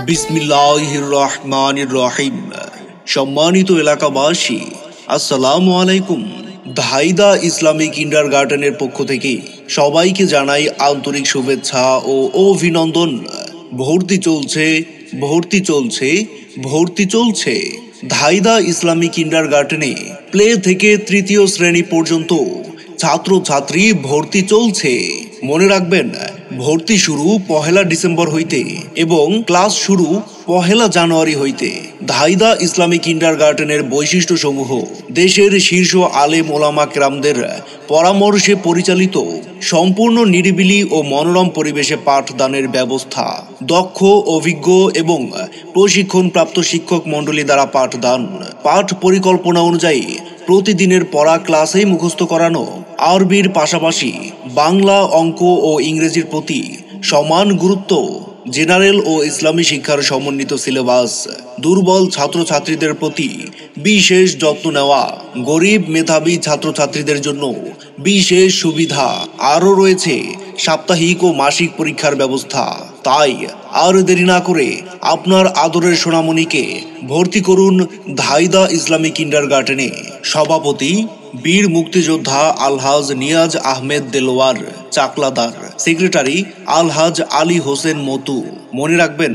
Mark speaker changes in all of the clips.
Speaker 1: বিসমিল্লাহির রহমানির রহিম। সম্মানিত এলাকাবাসী, আসসালামু আলাইকুম। ধাইদা ইসলামিক কিন্ডারগার্টেনের পক্ষ থেকে সবাইকে জানাই আন্তরিক শুভেচ্ছা ও অভিনন্দন। ভর্তি চলছে, ভর্তি চলছে, ভর্তি চলছে। ধাইদা ইসলামিক কিন্ডারগার্টেনে প্লে থেকে তৃতীয় শ্রেণী পর্যন্ত ছাত্রছাত্রী ভর্তি চলছে। মনে রাখবেন, ভর্তি শুরু 1 ডিসেম্বর হইতে এবং ক্লাস শুরু 1 জানুয়ারি হইতে। ধাইদা ইসলামিক কিন্ডারগার্টেনের বৈশিষ্ট্য সমূহ: দেশের শীর্ষ আলেম ওলামা কেরামদের পরামর্শে পরিচালিত, সম্পূর্ণ নিরিবিলি ও মনোরম পরিবেশে পাঠদানের ব্যবস্থা, দক্ষ, অভিজ্ঞ এবং প্রশিক্ষণপ্রাপ্ত শিক্ষক মণ্ডলী দ্বারা পাঠদান, পাঠ পরিকল্পনা অনুযায়ী প্রতিদিনের পড়া ক্লাসেই মুখস্থ করানো, আরবির পাশাপাশি বাংলা, অঙ্ক ও ইংরেজির প্রতি সমান গুরুত্ব, জেনারেল ও ইসলামী শিক্ষার সমন্বিত সিলেবাস, দুর্বল ছাত্রছাত্রীদের প্রতি বিশেষ যত্ন নেওয়া, গরিব মেধাবী ছাত্রছাত্রীদের জন্য বিশেষ সুবিধা, আরও রয়েছে সাপ্তাহিক ও মাসিক পরীক্ষার ব্যবস্থা। তাই আর দেরি না করে আপনার আদরের সোনামণিকে ভর্তি করুন ধাইদা ইসলামিক কিন্ডারগার্টেনে। সভাপতি বীর মুক্তিযোদ্ধা আলহাজ নিয়াজ আহমেদ দেলোয়ার চাকলাদার, সেক্রেটারি আলহাজ আলী হোসেন মতু। মনে রাখবেন,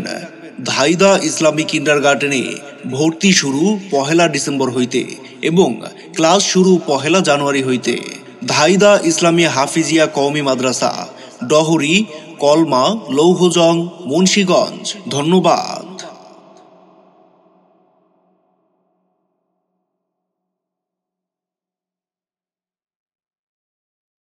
Speaker 1: ধাইদা ইসলামিক কিন্ডারগার্টেনে ভর্তি শুরু 1 ডিসেম্বর হইতে এবং ক্লাস শুরু 1 জানুয়ারি হইতে। ধাইদা ইসলামী হাফিজিয়া কওমি মাদ্রাসা, ডহরি, কলমা, লৌহজং, মুন্সিগঞ্জ। ধন্যবাদ।